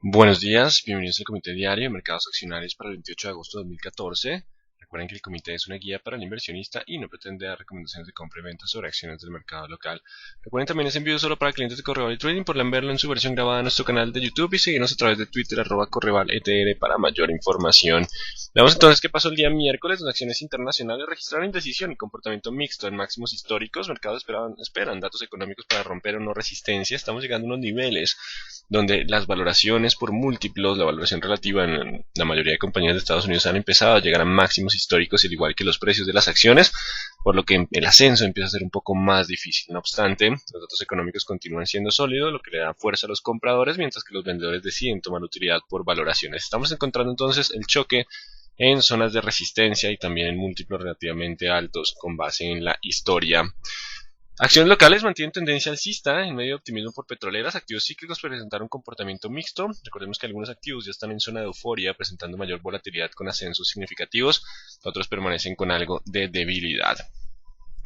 Buenos días, bienvenidos al Comité Diario de Mercados Accionarios para el 28 de agosto de 2014. Recuerden que el comité es una guía para el inversionista y no pretende dar recomendaciones de compra y venta sobre acciones del mercado local. Recuerden también es envío solo para clientes de Correval y Trading. Podrán verlo en su versión grabada en nuestro canal de YouTube y seguirnos a través de Twitter @CorrevalETR para mayor información. Veamos entonces qué pasó el día miércoles. Las acciones internacionales registraron indecisión y comportamiento mixto en máximos históricos. Mercados esperan datos económicos para romper o no resistencia. Estamos llegando a unos niveles donde las valoraciones por múltiplos, la valoración relativa en la mayoría de compañías de Estados Unidos han empezado a llegar a máximos históricos, al igual que los precios de las acciones, por lo que el ascenso empieza a ser un poco más difícil. No obstante, los datos económicos continúan siendo sólidos, lo que le da fuerza a los compradores, mientras que los vendedores deciden tomar utilidad por valoraciones. Estamos encontrando entonces el choque en zonas de resistencia y también en múltiplos relativamente altos con base en la historia. Acciones locales mantienen tendencia alcista en medio de optimismo por petroleras. Activos cíclicos presentaron un comportamiento mixto. Recordemos que algunos activos ya están en zona de euforia, presentando mayor volatilidad con ascensos significativos. Otros permanecen con algo de debilidad.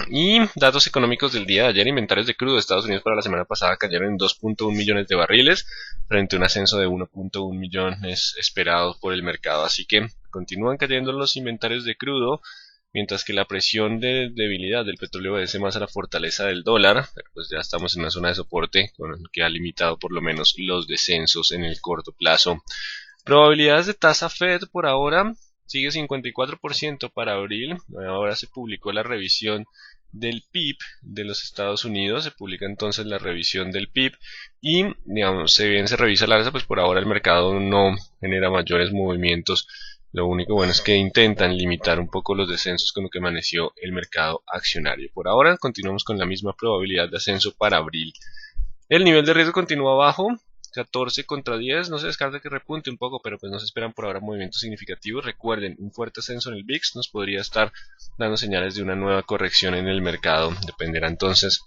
Y datos económicos del día de ayer: inventarios de crudo de Estados Unidos para la semana pasada cayeron en 2.1 millones de barriles frente a un ascenso de 1.1 millones esperado por el mercado. Así que continúan cayendo los inventarios de crudo, mientras que la presión de debilidad del petróleo obedece más a la fortaleza del dólar. Pues ya estamos en una zona de soporte que ha limitado por lo menos los descensos en el corto plazo. Probabilidades de tasa Fed por ahora sigue 54% para abril. Ahora se publicó la revisión del PIB de los Estados Unidos, se publica entonces la revisión del PIB y, digamos, si bien se revisa la alza, pues por ahora el mercado no genera mayores movimientos. Lo único bueno es que intentan limitar un poco los descensos con lo que amaneció el mercado accionario. Por ahora continuamos con la misma probabilidad de ascenso para abril. El nivel de riesgo continúa bajo, 14 contra 10. No se descarta que repunte un poco, pero pues no se esperan por ahora movimientos significativos. Recuerden, un fuerte ascenso en el VIX nos podría estar dando señales de una nueva corrección en el mercado. Dependerá entonces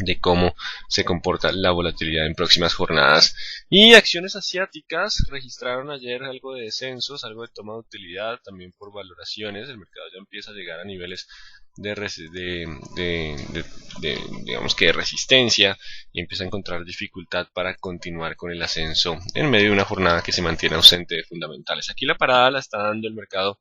de cómo se comporta la volatilidad en próximas jornadas. Y acciones asiáticas registraron ayer algo de descensos, algo de toma de utilidad, también por valoraciones. El mercado ya empieza a llegar a niveles digamos que de resistencia, y empieza a encontrar dificultad para continuar con el ascenso en medio de una jornada que se mantiene ausente de fundamentales. Aquí la parada la está dando el mercado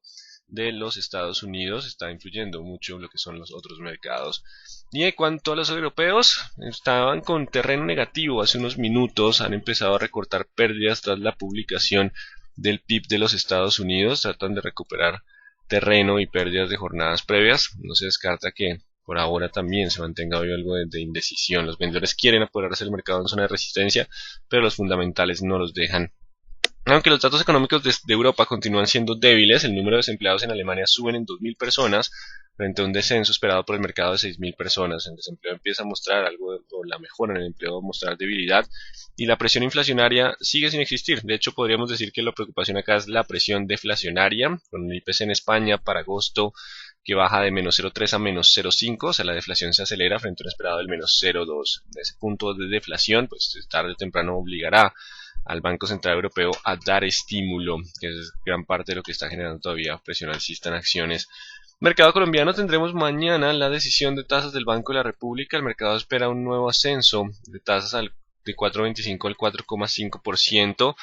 de los Estados Unidos, está influyendo mucho lo que son los otros mercados. Y en cuanto a los europeos, estaban con terreno negativo hace unos minutos, han empezado a recortar pérdidas tras la publicación del PIB de los Estados Unidos, tratan de recuperar terreno y pérdidas de jornadas previas. No se descarta que por ahora también se mantenga hoy algo de indecisión. Los vendedores quieren apoderarse del mercado en zona de resistencia, pero los fundamentales no los dejan. Aunque los datos económicos de Europa continúan siendo débiles, el número de desempleados en Alemania suben en 2.000 personas frente a un descenso esperado por el mercado de 6.000 personas. El desempleo empieza a mostrar algo, o la mejora en el empleo a mostrar debilidad, y la presión inflacionaria sigue sin existir. De hecho, podríamos decir que la preocupación acá es la presión deflacionaria, con el IPC en España para agosto que baja de menos 0,3 a menos 0,5, o sea, la deflación se acelera frente a un esperado del menos 0,2. Ese punto de deflación, pues tarde o temprano obligará al Banco Central Europeo a dar estímulo, que es gran parte de lo que está generando todavía presión alcista en acciones. Mercado colombiano: tendremos mañana la decisión de tasas del Banco de la República. El mercado espera un nuevo ascenso de tasas de 4,25 al 4,5%.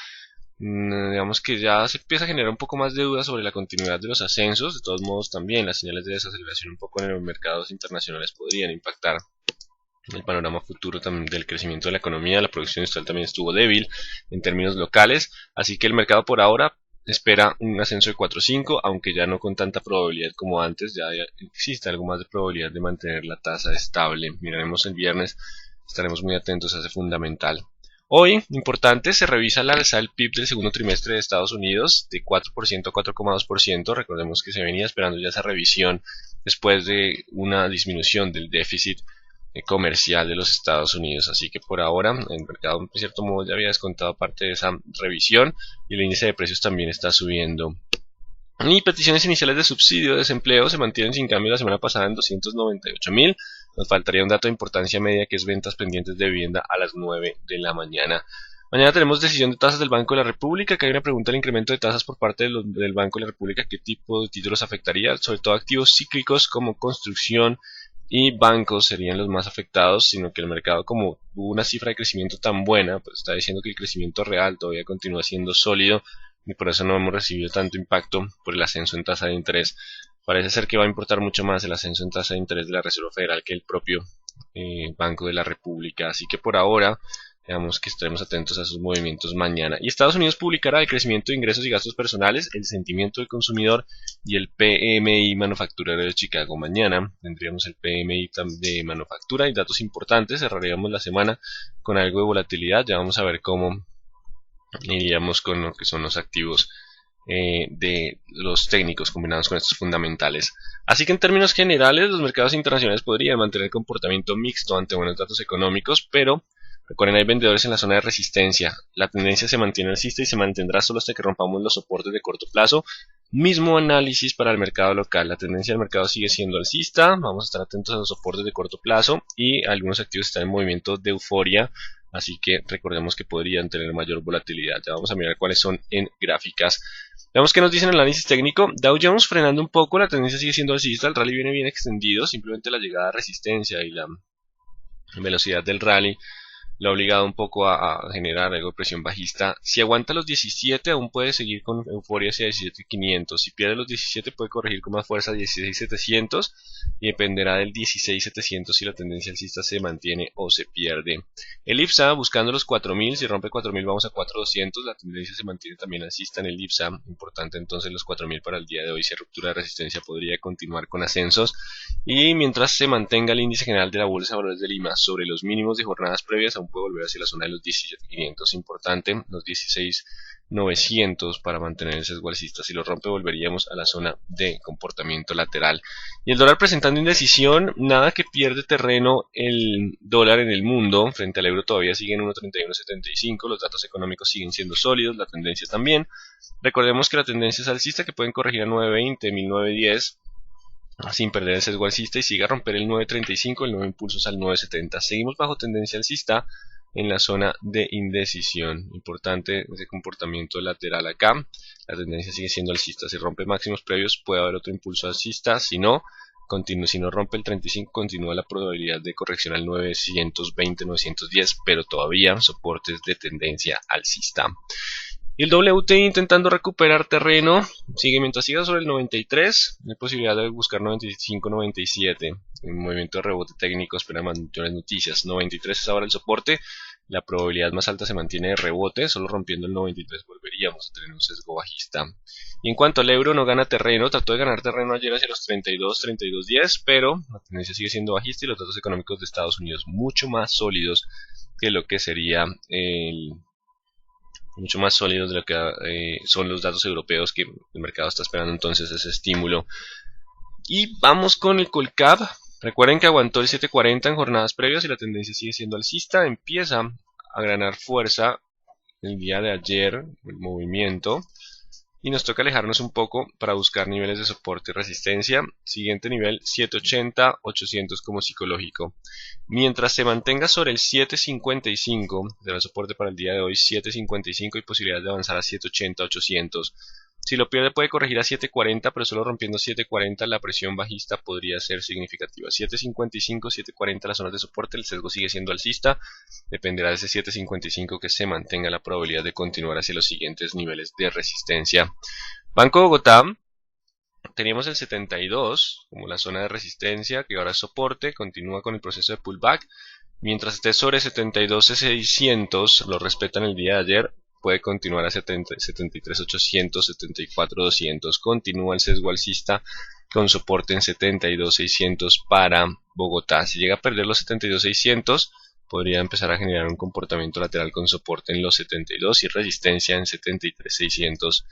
Digamos que ya se empieza a generar un poco más de dudas sobre la continuidad de los ascensos. De todos modos, también las señales de desaceleración un poco en los mercados internacionales podrían impactar el panorama futuro también del crecimiento de la economía. La producción industrial también estuvo débil en términos locales, así que el mercado por ahora espera un ascenso de 4,5, aunque ya no con tanta probabilidad como antes. Ya existe algo más de probabilidad de mantener la tasa estable. Miraremos el viernes, estaremos muy atentos a ese fundamental. Hoy, importante, se revisa la alza del PIB del segundo trimestre de Estados Unidos de 4% a 4,2%. Recordemos que se venía esperando ya esa revisión después de una disminución del déficit comercial de los Estados Unidos. Así que por ahora el mercado en cierto modo ya había descontado parte de esa revisión, y el índice de precios también está subiendo. Y peticiones iniciales de subsidio de desempleo se mantienen sin cambio la semana pasada en 298.000. Nos faltaría un dato de importancia media, que es ventas pendientes de vivienda a las 9 de la mañana. Mañana tenemos decisión de tasas del Banco de la República, que hay una pregunta del incremento de tasas por parte del Banco de la República: ¿qué tipo de títulos afectaría? Sobre todo activos cíclicos como construcción y bancos serían los más afectados, sino que el mercado, como hubo una cifra de crecimiento tan buena, pues está diciendo que el crecimiento real todavía continúa siendo sólido y por eso no hemos recibido tanto impacto por el ascenso en tasa de interés. Parece ser que va a importar mucho más el ascenso en tasa de interés de la Reserva Federal que el propio Banco de la República, así que por ahora digamos que estaremos atentos a sus movimientos mañana. Y Estados Unidos publicará el crecimiento de ingresos y gastos personales, el sentimiento del consumidor y el PMI manufacturero de Chicago mañana. Tendríamos el PMI de manufactura y datos importantes. Cerraríamos la semana con algo de volatilidad. Ya vamos a ver cómo iríamos con lo que son los activos de los técnicos combinados con estos fundamentales. Así que en términos generales los mercados internacionales podrían mantener comportamiento mixto ante buenos datos económicos, pero recuerden, hay vendedores en la zona de resistencia. La tendencia se mantiene alcista y se mantendrá solo hasta que rompamos los soportes de corto plazo. Mismo análisis para el mercado local. La tendencia del mercado sigue siendo alcista. Vamos a estar atentos a los soportes de corto plazo y algunos activos están en movimiento de euforia. Así que recordemos que podrían tener mayor volatilidad. Ya vamos a mirar cuáles son en gráficas. Veamos qué nos dice en el análisis técnico. Dow Jones frenando un poco, la tendencia sigue siendo alcista, el rally viene bien extendido, simplemente la llegada a resistencia y la velocidad del rally lo ha obligado un poco a generar algo de presión bajista. Si aguanta los 17 aún puede seguir con euforia hacia 17.500. Si pierde los 17 puede corregir con más fuerza a 16.700 y dependerá del 16.700 si la tendencia alcista se mantiene o se pierde. El IPSA buscando los 4.000, si rompe 4.000 vamos a 4.200, la tendencia se mantiene también alcista en el IPSA, importante entonces los 4.000 para el día de hoy. Si ruptura de resistencia podría continuar con ascensos y mientras se mantenga el índice general de la Bolsa de Valores de Lima sobre los mínimos de jornadas previas aún puede volver hacia la zona de los 17.500, importante los 16.900 para mantener el sesgo alcista. Si lo rompe volveríamos a la zona de comportamiento lateral. Y el dólar presentando indecisión, nada que pierde terreno el dólar en el mundo, frente al euro todavía sigue en 1.3175, los datos económicos siguen siendo sólidos, la tendencia también. Recordemos que la tendencia es alcista, que pueden corregir a 9.20, 1.910 sin perder el sesgo alcista y sigue a romper el 9.35, el nuevo impulso es al 9.70. Seguimos bajo tendencia alcista en la zona de indecisión. Importante ese comportamiento lateral acá. La tendencia sigue siendo alcista. Si rompe máximos previos puede haber otro impulso alcista. Si no rompe el 35, continúa la probabilidad de corrección al 920, 910, pero todavía soportes de tendencia alcista. Y el WTI intentando recuperar terreno, sigue mientras siga sobre el 93, hay posibilidad de buscar 95, 97, un movimiento de rebote técnico, espera mayores noticias. 93 es ahora el soporte, la probabilidad más alta se mantiene de rebote, solo rompiendo el 93 volveríamos a tener un sesgo bajista. Y en cuanto al euro, no gana terreno, trató de ganar terreno ayer hacia los 32, 32.10, pero la tendencia sigue siendo bajista y los datos económicos de Estados Unidos mucho más sólidos que lo que sería mucho más sólidos de lo que son los datos europeos, que el mercado está esperando entonces ese estímulo. Y vamos con el Colcap. Recuerden que aguantó el 740 en jornadas previas y la tendencia sigue siendo alcista. Empieza a ganar fuerza el día de ayer el movimiento y nos toca alejarnos un poco para buscar niveles de soporte y resistencia. Siguiente nivel 780, 800 como psicológico. Mientras se mantenga sobre el 755, será soporte para el día de hoy 755 y posibilidad de avanzar a 780, 800. Si lo pierde puede corregir a 740, pero solo rompiendo 740 la presión bajista podría ser significativa. 755, 740 las zonas de soporte, el sesgo sigue siendo alcista. Dependerá de ese 755 que se mantenga la probabilidad de continuar hacia los siguientes niveles de resistencia. Banco Bogotá, teníamos el 72 como la zona de resistencia, que ahora es soporte, continúa con el proceso de pullback. Mientras esté sobre 72.600, lo respetan el día de ayer, puede continuar a 73.800, 74.200. Continúa el sesgo alcista con soporte en 72.600 para Bogotá. Si llega a perder los 72.600, podría empezar a generar un comportamiento lateral con soporte en los 72 y resistencia en 73.600.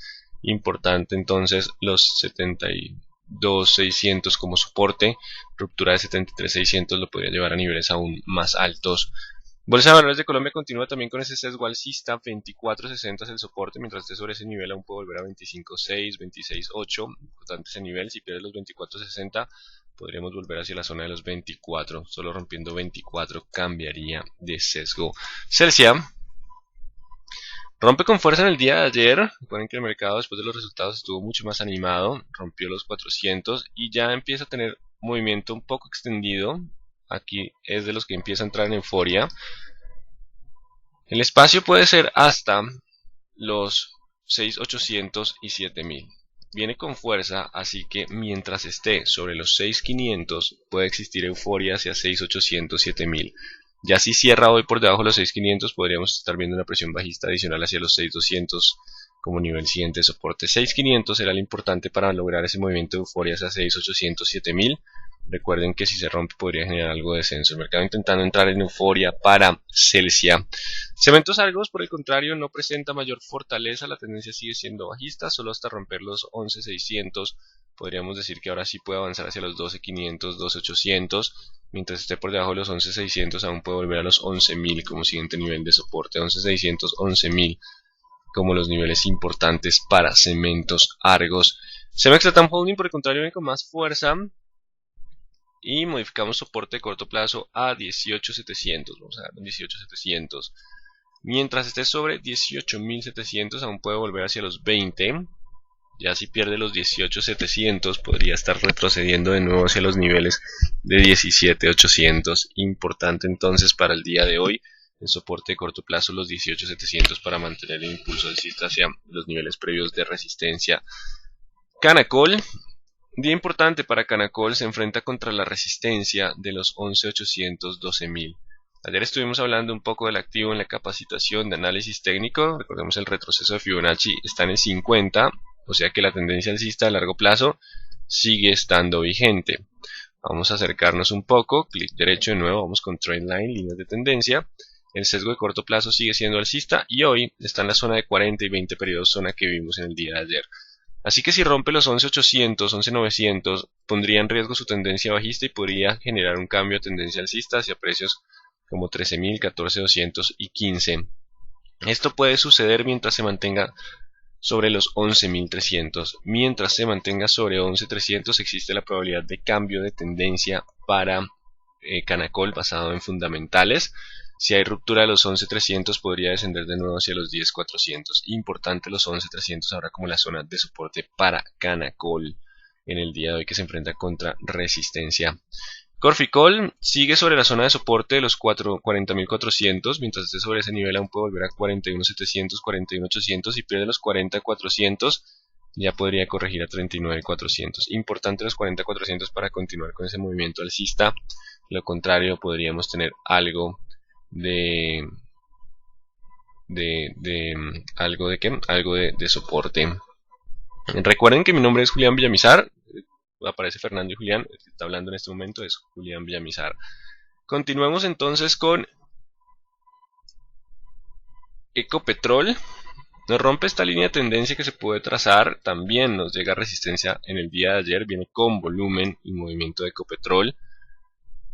Importante entonces los 72.600 como soporte. Ruptura de 73.600 lo podría llevar a niveles aún más altos. Bolsa de Valores de Colombia continúa también con ese sesgo alcista, 24.60 es el soporte, mientras esté sobre ese nivel aún puede volver a 25.6, 26.8, importante ese nivel. Si pierde los 24.60 podríamos volver hacia la zona de los 24, solo rompiendo 24 cambiaría de sesgo. Celsia rompe con fuerza en el día de ayer. Recuerden que el mercado después de los resultados estuvo mucho más animado, rompió los 400 y ya empieza a tener movimiento un poco extendido. Aquí es de los que empieza a entrar en euforia. El espacio puede ser hasta los 6800 y 7000. Viene con fuerza, así que mientras esté sobre los 6500 puede existir euforia hacia 6800, 7000. Ya si cierra hoy por debajo de los 6500 podríamos estar viendo una presión bajista adicional hacia los 6200 como nivel siguiente de soporte. 6500 será lo importante para lograr ese movimiento de euforia hacia 6800, 7000. Recuerden que si se rompe podría generar algo de descenso. El mercado intentando entrar en euforia para Celsia. Cementos Argos, por el contrario, no presenta mayor fortaleza. La tendencia sigue siendo bajista, solo hasta romper los 11.600. Podríamos decir que ahora sí puede avanzar hacia los 12.500, 12.800. Mientras esté por debajo de los 11.600, aún puede volver a los 11.000 como siguiente nivel de soporte. 11.600, 11.000 como los niveles importantes para Cementos Argos. Cemex Latam Holding, por el contrario, viene con más fuerza. Y modificamos soporte de corto plazo a 18.700. Vamos a dar 18.700. Mientras esté sobre 18.700 aún puede volver hacia los 20. Ya si pierde los 18.700 podría estar retrocediendo de nuevo hacia los niveles de 17.800. Importante entonces para el día de hoy el soporte de corto plazo los 18.700 para mantener el impulso alcista hacia los niveles previos de resistencia. Canacol. Día importante para Canacol, se enfrenta contra la resistencia de los 11.800, 12.000. Ayer estuvimos hablando un poco del activo en la capacitación de análisis técnico. Recordemos el retroceso de Fibonacci está en el 50, o sea que la tendencia alcista a largo plazo sigue estando vigente. Vamos a acercarnos un poco, clic derecho de nuevo, vamos con Trendline, líneas de tendencia. El sesgo de corto plazo sigue siendo alcista y hoy está en la zona de 40 y 20 periodos, zona que vimos en el día de ayer. Así que si rompe los 11.800, 11.900, pondría en riesgo su tendencia bajista y podría generar un cambio de tendencia alcista hacia precios como 13.000, 14.200 y 15. Esto puede suceder mientras se mantenga sobre los 11.300. Mientras se mantenga sobre 11.300 existe la probabilidad de cambio de tendencia para Canacol basado en fundamentales. Si hay ruptura de los 11.300 podría descender de nuevo hacia los 10.400. Importante los 11.300 ahora como la zona de soporte para Canacol en el día de hoy que se enfrenta contra resistencia. Corficol sigue sobre la zona de soporte de los 40.400. Mientras esté sobre ese nivel aún puede volver a 41.700, 41.800 y pierde los 40.400. Ya podría corregir a 39.400. Importante los 40.400 para continuar con ese movimiento alcista. Lo contrario podríamos tener algo de soporte. Recuerden que mi nombre es Julián Villamizar. Aparece Fernando y Julián. El que está hablando en este momento es Julián Villamizar. Continuemos entonces con Ecopetrol. Nos rompe esta línea de tendencia que se puede trazar. También nos llega resistencia en el día de ayer. Viene con volumen y movimiento de Ecopetrol.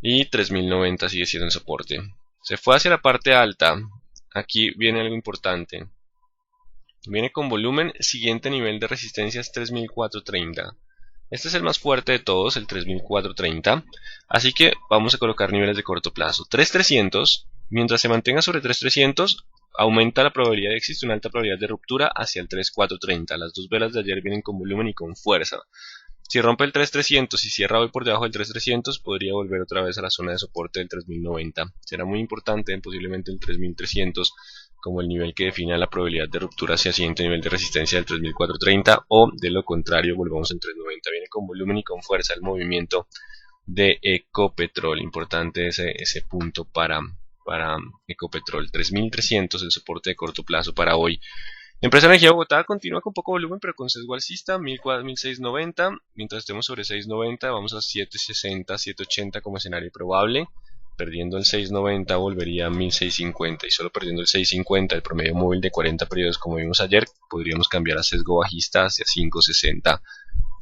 Y 3090 sigue siendo en soporte. Se fue hacia la parte alta. Aquí viene algo importante. Viene con volumen. Siguiente nivel de resistencia es 3430. Este es el más fuerte de todos, el 3430. Así que vamos a colocar niveles de corto plazo. 3300. Mientras se mantenga sobre 3300, aumenta la probabilidad, existe una alta probabilidad de ruptura hacia el 3430. Las dos velas de ayer vienen con volumen y con fuerza. Si rompe el 3300 y cierra hoy por debajo del 3300, podría volver otra vez a la zona de soporte del 3090. Será muy importante posiblemente el 3300 como el nivel que defina la probabilidad de ruptura hacia el siguiente nivel de resistencia del 3430 o de lo contrario volvamos en 390. Viene con volumen y con fuerza el movimiento de Ecopetrol. Importante ese punto para Ecopetrol. 3300 el soporte de corto plazo para hoy. Empresa Energía Bogotá continúa con poco volumen pero con sesgo alcista, 1690. Mientras estemos sobre 690 vamos a 760, 780 como escenario probable. Perdiendo el 690 volvería a 1650 y solo perdiendo el 650, el promedio móvil de 40 periodos como vimos ayer, podríamos cambiar a sesgo bajista hacia 560.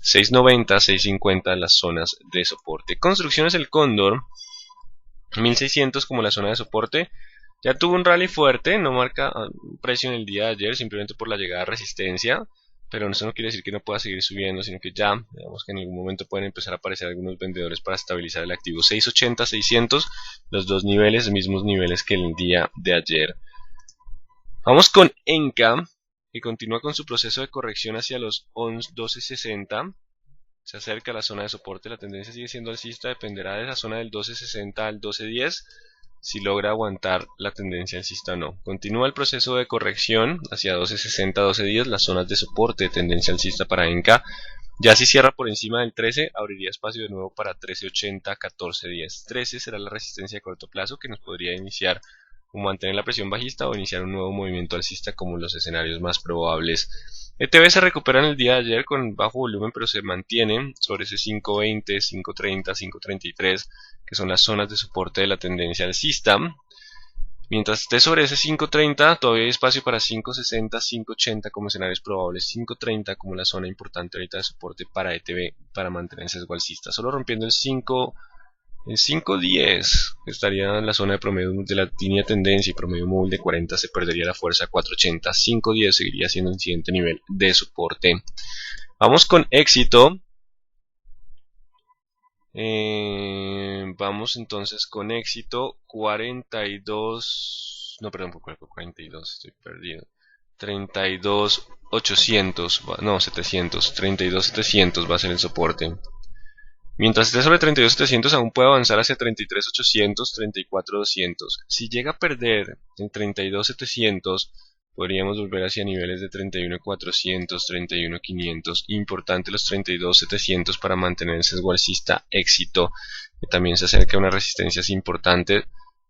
690, 650 las zonas de soporte. Construcciones El Cóndor, 1600 como la zona de soporte. Ya tuvo un rally fuerte, no marca un precio en el día de ayer simplemente por la llegada de resistencia, pero eso no quiere decir que no pueda seguir subiendo, sino que ya, digamos que en algún momento pueden empezar a aparecer algunos vendedores para estabilizar el activo. 680, 600, los dos niveles, mismos niveles que el día de ayer. Vamos con Enca, que continúa con su proceso de corrección hacia los 12.60. se acerca a la zona de soporte, la tendencia sigue siendo alcista, dependerá de la zona del 12.60 al 12.10, si logra aguantar la tendencia alcista o no. Continúa el proceso de corrección hacia 12.60, 12.10, las zonas de soporte de tendencia alcista para ENCA. Ya si cierra por encima del 13, abriría espacio de nuevo para 13.80, 14.10. 13 será la resistencia de corto plazo que nos podría iniciar o mantener la presión bajista o iniciar un nuevo movimiento alcista como los escenarios más probables. ETB se recupera en el día de ayer con bajo volumen, pero se mantiene sobre ese 5.20, 5.30, 5.33, que son las zonas de soporte de la tendencia alcista. Mientras esté sobre ese 5.30, todavía hay espacio para 5.60, 5.80 como escenarios probables, 5.30 como la zona importante ahorita de soporte para ETB para mantener el sesgo alcista. Solo rompiendo el 5.10, que estaría en la zona de promedio de la línea de tendencia y promedio móvil de 40, se perdería la fuerza 4.80. 5.10 seguiría siendo el siguiente nivel de soporte. Vamos con éxito. Vamos entonces con éxito 42, no, perdón, por 42, estoy perdido. 32.800, no, 700, 32.700 va a ser el soporte. Mientras esté sobre 32.700 aún puede avanzar hacia 33.800, 34.200. Si llega a perder en 32.700, podríamos volver hacia niveles de 31.400, 31.500. Importante los 32.700 para mantener el sesgo alcista éxito, que también se acerca a unas resistencias importantes,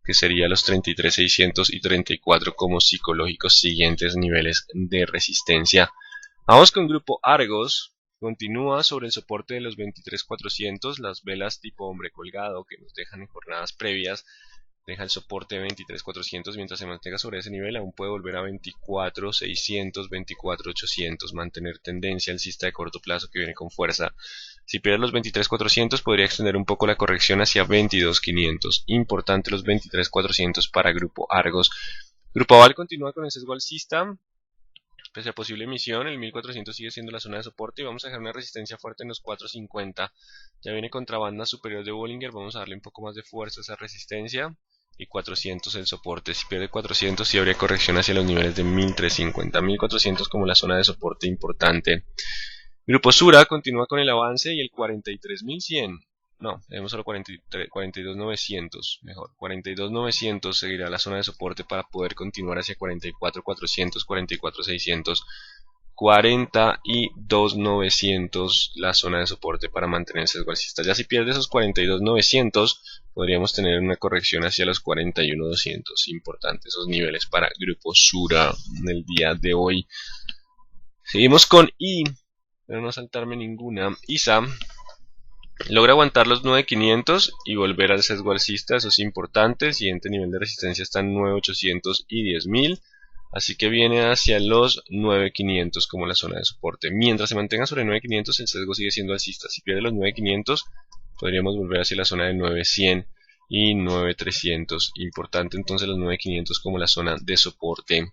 que sería los 33.600 y 34 como psicológicos siguientes niveles de resistencia. Vamos con grupo Argos. Continúa sobre el soporte de los 23.400, las velas tipo hombre colgado que nos dejan en jornadas previas, deja el soporte de 23.400, mientras se mantenga sobre ese nivel aún puede volver a 24.600, 24.800, mantener tendencia alcista de corto plazo que viene con fuerza. Si pierde los 23.400 podría extender un poco la corrección hacia 22.500, importante los 23.400 para Grupo Argos. Grupo Aval continúa con el sesgo alcista. Pese a posible emisión, el 1400 sigue siendo la zona de soporte y vamos a dejar una resistencia fuerte en los 450. Ya viene contrabanda superior de Bollinger, vamos a darle un poco más de fuerza a esa resistencia. Y 400 el soporte. Si pierde 400 sí habría corrección hacia los niveles de 1350. 1400 como la zona de soporte importante. Grupo Sura continúa con el avance y el 43.100. No, tenemos solo 42.900, mejor. 42.900 seguirá la zona de soporte para poder continuar hacia 44.400, 44.600. 42.900 la zona de soporte para mantener el sesgo alcista. Ya si pierde esos 42.900 podríamos tener una corrección hacia los 41.200. Importante esos niveles para Grupo Sura en el día de hoy. Seguimos con I, pero no saltarme ninguna. ISA logra aguantar los 9.500 y volver al sesgo alcista, eso es importante. El siguiente nivel de resistencia está en 9.800 y 10.000. Así que viene hacia los 9.500 como la zona de soporte. Mientras se mantenga sobre 9.500 el sesgo sigue siendo alcista. Si pierde los 9.500 podríamos volver hacia la zona de 9.100 y 9.300. Importante entonces los 9.500 como la zona de soporte.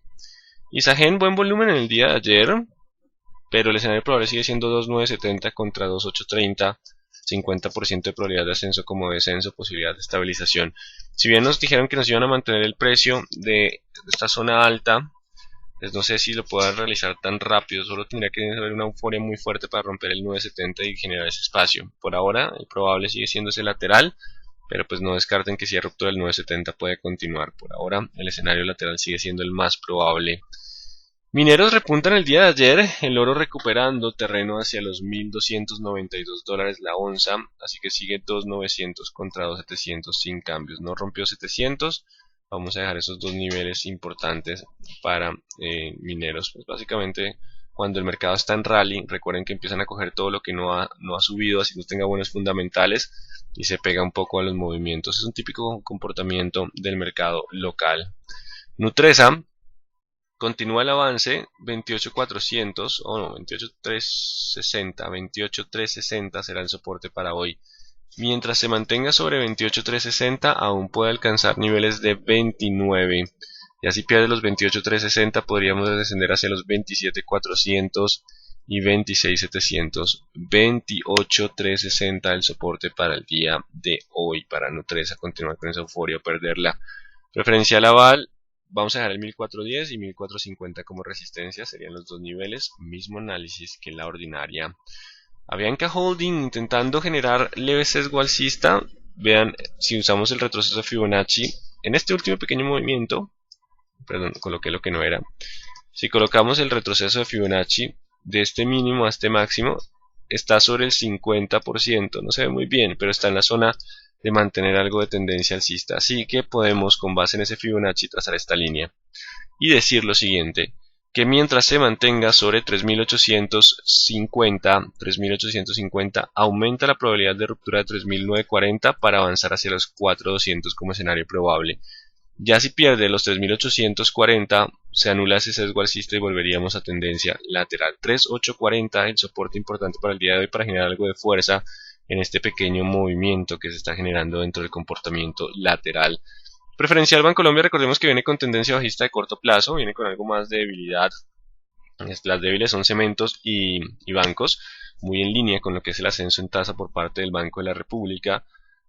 Isagen, buen volumen en el día de ayer, pero el escenario probable sigue siendo 2.970 contra 2.830. 50% de probabilidad de ascenso como descenso, posibilidad de estabilización. Si bien nos dijeron que nos iban a mantener el precio de esta zona alta, pues no sé si lo puedan realizar tan rápido, solo tendría que haber una euforia muy fuerte para romper el 970 y generar ese espacio. Por ahora el probable sigue siendo ese lateral, pero pues no descarten que si hay ruptura del 970 puede continuar. Por ahora el escenario lateral sigue siendo el más probable. Mineros repuntan el día de ayer, el oro recuperando terreno hacia los $1.292 la onza, así que sigue 2.900 contra 2.700 sin cambios, no rompió 700, vamos a dejar esos dos niveles importantes para mineros. Pues básicamente cuando el mercado está en rally, recuerden que empiezan a coger todo lo que no ha subido, así no tenga buenos fundamentales y se pega un poco a los movimientos. Es un típico comportamiento del mercado local. Nutresa continúa el avance, 28.400, o no, 28.360, 28.360 será el soporte para hoy. Mientras se mantenga sobre 28.360, aún puede alcanzar niveles de 29. Y así pierde los 28.360, podríamos descender hacia los 27.400 y 26.700. 28.360 el soporte para el día de hoy. Para Nutresa continuar con esa euforia o perderla. Preferencial aval. Vamos a dejar el 1410 y 1450 como resistencia, serían los dos niveles, mismo análisis que la ordinaria. Avianca Holding intentando generar leve sesgo alcista. Vean, si usamos el retroceso de Fibonacci en este último pequeño movimiento, perdón, coloqué lo que no era. Si colocamos el retroceso de Fibonacci de este mínimo a este máximo, está sobre el 50%, no se ve muy bien, pero está en la zona de mantener algo de tendencia alcista. Así que podemos, con base en ese Fibonacci, trazar esta línea y decir lo siguiente, que mientras se mantenga sobre 3850, aumenta la probabilidad de ruptura de 3940 para avanzar hacia los 4200 como escenario probable. Ya si pierde los 3840, se anula ese sesgo alcista y volveríamos a tendencia lateral. 3840, el soporte importante para el día de hoy para generar algo de fuerza en este pequeño movimiento que se está generando dentro del comportamiento lateral. Preferencial Bancolombia, recordemos que viene con tendencia bajista de corto plazo, viene con algo más de debilidad. Las débiles son cementos y bancos, muy en línea con lo que es el ascenso en tasa por parte del Banco de la República.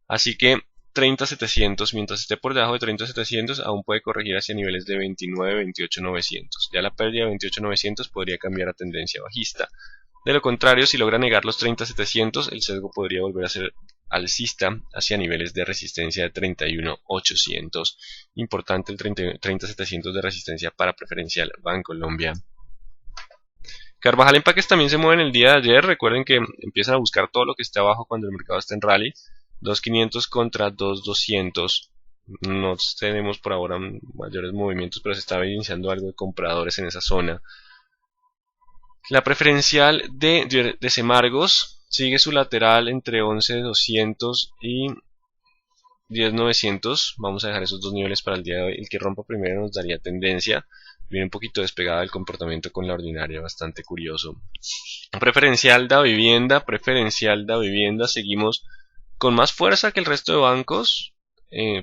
Así que 30.700, mientras esté por debajo de 30.700, aún puede corregir hacia niveles de 29, 28.900. Ya la pérdida de 28.900 podría cambiar a tendencia bajista. De lo contrario, si logra negar los 30.700, el sesgo podría volver a ser alcista hacia niveles de resistencia de 31.800. Importante el 30.700 de resistencia para Preferencial Bancolombia. Carvajal Empaques también se mueve en el día de ayer. Recuerden que empiezan a buscar todo lo que esté abajo cuando el mercado está en rally. 2.500 contra 2.200. No tenemos por ahora mayores movimientos, pero se está iniciando algo de compradores en esa zona. La preferencial de Semargos sigue su lateral entre 11.200 y 10.900. Vamos a dejar esos dos niveles para el día de hoy. El que rompa primero nos daría tendencia. Viene un poquito despegada del comportamiento con la ordinaria, bastante curioso. Preferencial da vivienda, seguimos con más fuerza que el resto de bancos,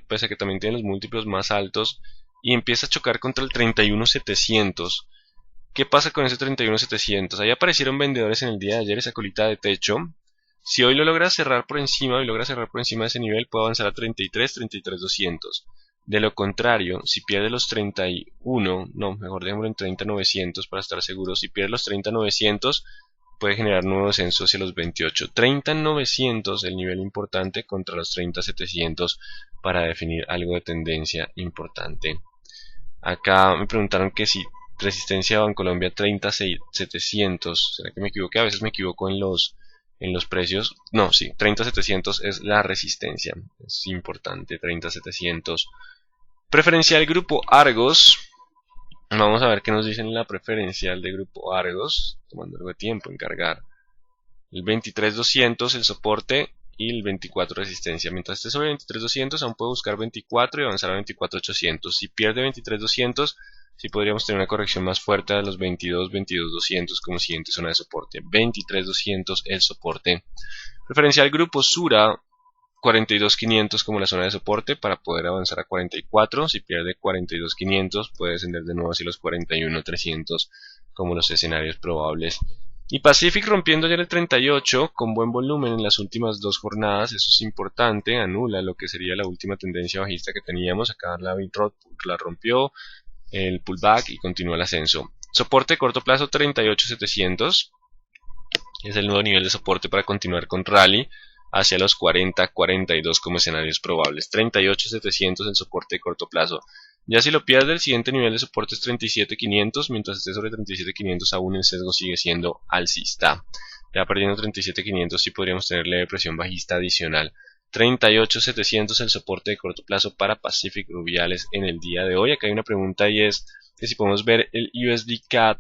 pese a que también tienen los múltiplos más altos, y empieza a chocar contra el 31.700. ¿Qué pasa con ese 31.700? Ahí aparecieron vendedores en el día de ayer, esa colita de techo. Si hoy lo logra cerrar por encima, de ese nivel, puede avanzar a 33.200. De lo contrario, si pierde los 31, no, mejor dejémoslo en 30.900 para estar seguros. Si pierde los 30.900, puede generar nuevo descenso hacia los 28. 30.900, el nivel importante, contra los 30.700 para definir algo de tendencia importante. Acá me preguntaron que si resistencia de Bancolombia 30.700. ¿Será que me equivoqué? A veces me equivoco en los precios. No, sí, 30.700 es la resistencia. Es importante, 30.700. Preferencial Grupo Argos. Vamos a ver qué nos dicen en la preferencial de Grupo Argos. Tomando algo de tiempo en cargar. El 23.200 el soporte y el 24 resistencia. Mientras esté sobre 23.200 aún puede buscar 24 y avanzar a 24.800. Si pierde 23.200, sí podríamos tener una corrección más fuerte a los 22.200 como siguiente zona de soporte. 23.200 el soporte. Preferencial Grupo Sura, 42.500 como la zona de soporte para poder avanzar a 44. Si pierde 42.500 puede descender de nuevo hacia los 41.300 como los escenarios probables. Y Pacific rompiendo ayer el 38 con buen volumen en las últimas dos jornadas, eso es importante, anula lo que sería la última tendencia bajista que teníamos. Acá la rompió, el pullback y continúa el ascenso. Soporte de corto plazo 38.700, es el nuevo nivel de soporte para continuar con rally hacia los 40.42 como escenarios probables. 38.700 el soporte de corto plazo. Ya si lo pierde, el siguiente nivel de soporte es 37.500. Mientras esté sobre 37.500 aún el sesgo sigue siendo alcista. Ya perdiendo 37.500 sí podríamos tener leve presión bajista adicional. 38.700 el soporte de corto plazo para Pacific Rubiales en el día de hoy. Acá hay una pregunta y es que si podemos ver el USD CAD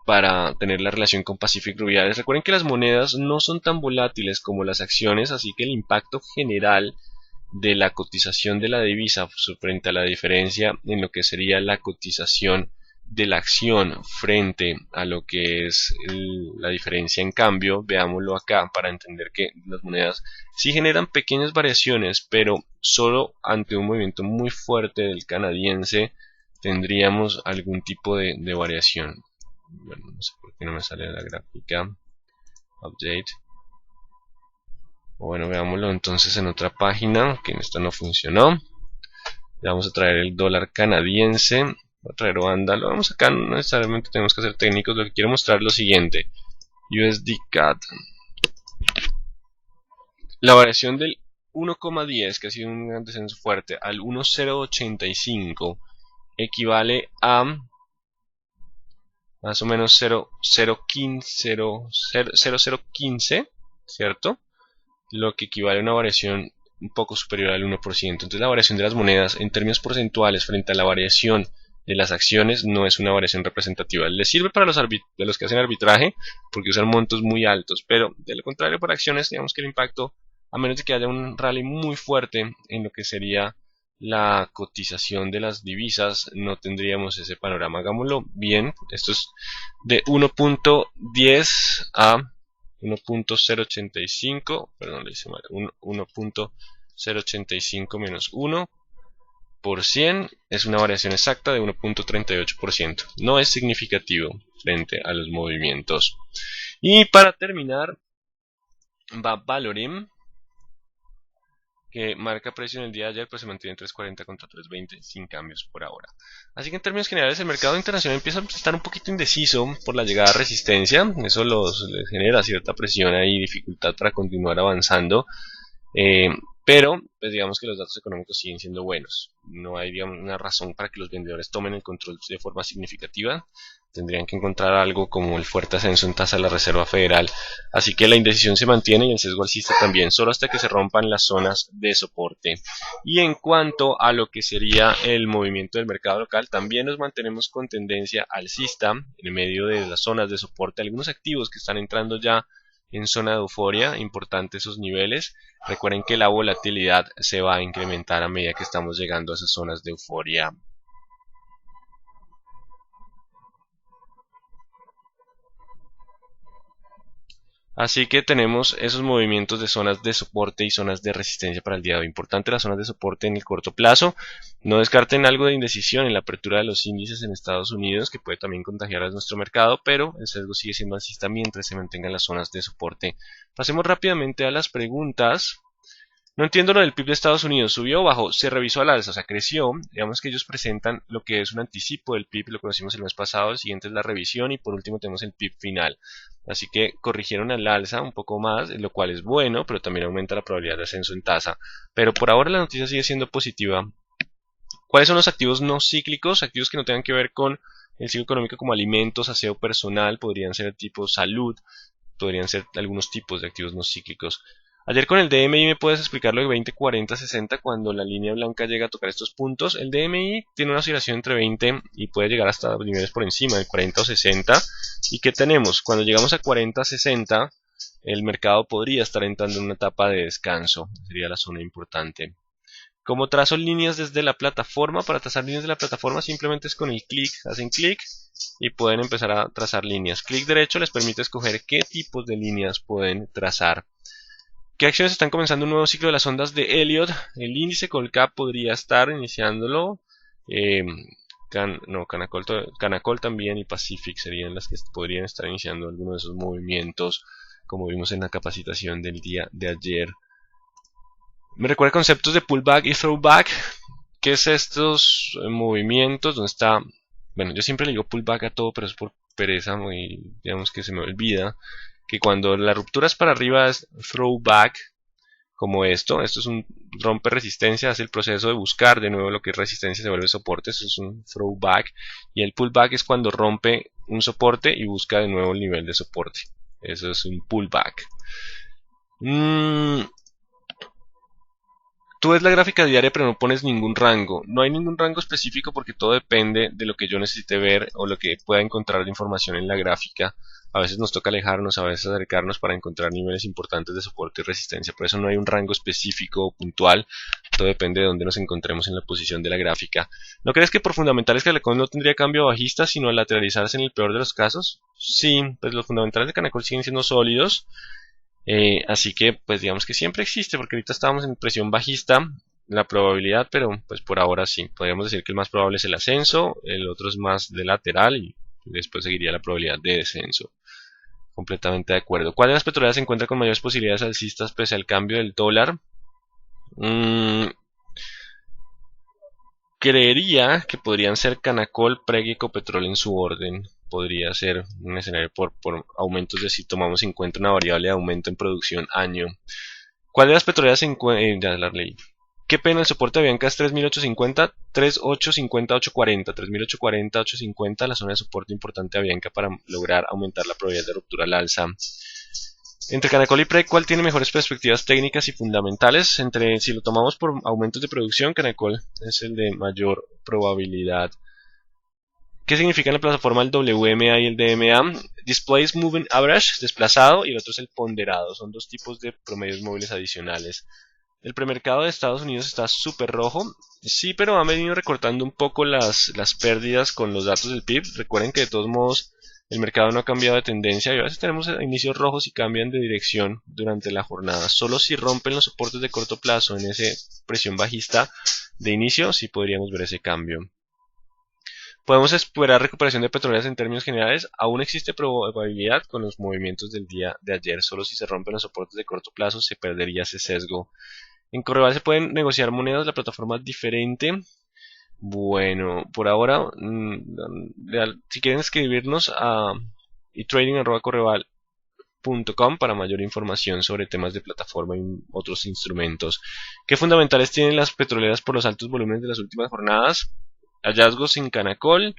para tener la relación con Pacific Rubiales. Recuerden que las monedas no son tan volátiles como las acciones, así que el impacto general de la cotización de la divisa frente a la diferencia en lo que sería la cotización de la acción frente a lo que es la diferencia en cambio, veámoslo acá para entender que las monedas sí generan pequeñas variaciones, pero solo ante un movimiento muy fuerte del canadiense tendríamos algún tipo de variación. Bueno, no sé por qué no me sale la gráfica. Update. Bueno, veámoslo entonces en otra página, que en esta no funcionó. Le vamos a traer el dólar canadiense. Voy a traer Oanda. Lo vamos acá, no necesariamente tenemos que ser técnicos. Lo que quiero mostrar es lo siguiente. USD CAD. La variación del 1,10, que ha sido un descenso fuerte, al 1,085 equivale a más o menos 0,015, ¿cierto? Lo que equivale a una variación un poco superior al 1%. Entonces la variación de las monedas en términos porcentuales frente a la variación de las acciones no es una variación representativa. Les sirve para los que hacen arbitraje porque usan montos muy altos, pero de lo contrario para acciones, digamos que el impacto, a menos de que haya un rally muy fuerte en lo que sería la cotización de las divisas, no tendríamos ese panorama. Hagámoslo bien. Esto es de 1.10 a 1.085, perdón, le hice mal, 1.085 menos 1 por 100 es una variación exacta de 1.38%. No es significativo frente a los movimientos. Y para terminar, va Valorem, que marca precio en el día de ayer, pues se mantiene en 3.40 contra 3.20 sin cambios por ahora. Así que en términos generales el mercado internacional empieza a estar un poquito indeciso por la llegada a resistencia. Eso les genera cierta presión y dificultad para continuar avanzando. Pero pues digamos que los datos económicos siguen siendo buenos. No hay, digamos, una razón para que los vendedores tomen el control de forma significativa. Tendrían que encontrar algo como el fuerte ascenso en tasa de la Reserva Federal. Así que la indecisión se mantiene y el sesgo alcista también, solo hasta que se rompan las zonas de soporte. Y en cuanto a lo que sería el movimiento del mercado local, también nos mantenemos con tendencia alcista en medio de las zonas de soporte. Algunos activos que están entrando ya en zona de euforia, importante esos niveles. Recuerden que la volatilidad se va a incrementar a medida que estamos llegando a esas zonas de euforia. Así que tenemos esos movimientos de zonas de soporte y zonas de resistencia para el día de hoy. Importante las zonas de soporte en el corto plazo. No descarten algo de indecisión en la apertura de los índices en Estados Unidos, que puede también contagiar a nuestro mercado, pero el sesgo sigue siendo alcista mientras se mantengan las zonas de soporte. Pasemos rápidamente a las preguntas. No entiendo lo del PIB de Estados Unidos. ¿Subió o bajó? Se revisó al alza, o sea, creció. Digamos que ellos presentan lo que es un anticipo del PIB, lo conocimos el mes pasado. El siguiente es la revisión y por último tenemos el PIB final. Así que corrigieron al alza un poco más, lo cual es bueno, pero también aumenta la probabilidad de ascenso en tasa. Pero por ahora la noticia sigue siendo positiva. ¿Cuáles son los activos no cíclicos? Activos que no tengan que ver con el ciclo económico como alimentos, aseo personal, podrían ser tipo salud, podrían ser algunos tipos de activos no cíclicos. Ayer con el DMI me puedes explicar lo de 20, 40, 60 cuando la línea blanca llega a tocar estos puntos. El DMI tiene una oscilación entre 20 y puede llegar hasta niveles por encima de 40 o 60. ¿Y qué tenemos? Cuando llegamos a 40, 60, el mercado podría estar entrando en una etapa de descanso. Sería la zona importante. Como trazo líneas desde la plataforma, para trazar líneas de la plataforma simplemente es con el clic, hacen clic y pueden empezar a trazar líneas. Clic derecho les permite escoger qué tipos de líneas pueden trazar. ¿Qué acciones están comenzando un nuevo ciclo de las ondas de Elliott? El índice Colcap podría estar iniciándolo. Canacol también y Pacific serían las que podrían estar iniciando algunos de esos movimientos, como vimos en la capacitación del día de ayer. Me recuerda conceptos de pullback y throwback. ¿Qué es estos movimientos? ¿Dónde está? Bueno, yo siempre le digo pullback a todo, pero es por pereza, muy, digamos que se me olvida que cuando la ruptura es para arriba es throwback, como esto es un rompe resistencia, hace el proceso de buscar de nuevo lo que es resistencia, se vuelve soporte, eso es un throwback, y el pullback es cuando rompe un soporte y busca de nuevo el nivel de soporte, eso es un pullback. Tú ves la gráfica diaria pero no pones ningún rango. No hay ningún rango específico porque todo depende de lo que yo necesite ver o lo que pueda encontrar de información en la gráfica. A veces nos toca alejarnos, a veces acercarnos para encontrar niveles importantes de soporte y resistencia. Por eso no hay un rango específico o puntual. Todo depende de dónde nos encontremos en la posición de la gráfica. ¿No crees que por fundamentales Canacol no tendría cambio bajista sino al lateralizarse en el peor de los casos? Sí, pues los fundamentales de Canacol siguen siendo sólidos. Así que pues digamos que siempre existe porque ahorita estábamos en presión bajista la probabilidad, pero pues por ahora sí, podríamos decir que el más probable es el ascenso, el otro es más de lateral y después seguiría la probabilidad de descenso. Completamente de acuerdo. ¿Cuál de las petroleras se encuentra con mayores posibilidades alcistas pese al cambio del dólar? Creería que podrían ser Canacol, Preg y Ecopetrol en su orden. podría ser un escenario por aumentos de si tomamos en cuenta una variable de aumento en producción año. ¿Cuál de las petroleras se encuentra? Ya la leí. ¿Qué pena el soporte de Bianca es 3850, 3850, 840, 3840, 850, la zona de soporte importante de Bianca para lograr aumentar la probabilidad de ruptura al alza? Entre Canacol y PREC, ¿cuál tiene mejores perspectivas técnicas y fundamentales? Si lo tomamos por aumentos de producción, Canacol es el de mayor probabilidad. ¿Qué significa en la plataforma el WMA y el DMA? Displays Moving Average, desplazado, y el otro es el ponderado. Son dos tipos de promedios móviles adicionales. El premercado de Estados Unidos está súper rojo. Sí, pero han venido recortando un poco las pérdidas con los datos del PIB. Recuerden que de todos modos el mercado no ha cambiado de tendencia y a veces tenemos inicios rojos y cambian de dirección durante la jornada. Solo si rompen los soportes de corto plazo en esa presión bajista de inicio, sí podríamos ver ese cambio. Podemos esperar recuperación de petroleras en términos generales. Aún existe probabilidad con los movimientos del día de ayer. Solo si se rompen los soportes de corto plazo se perdería ese sesgo. En Correval se pueden negociar monedas, la plataforma es diferente. Bueno, por ahora, si quieren escribirnos a trading@correval.com para mayor información sobre temas de plataforma y otros instrumentos. ¿Qué fundamentales tienen las petroleras por los altos volúmenes de las últimas jornadas? Hallazgos en Canacol,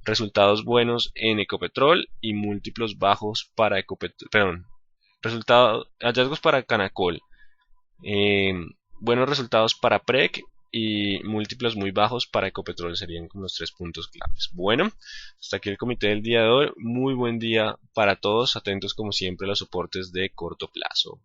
resultados buenos en Ecopetrol y múltiplos bajos para Ecopetrol. Perdón, hallazgos para Canacol. Buenos resultados para PREC y múltiplos muy bajos para Ecopetrol serían como los 3 puntos claves. Bueno, hasta aquí el comité del día de hoy. Muy buen día para todos. Atentos como siempre a los soportes de corto plazo.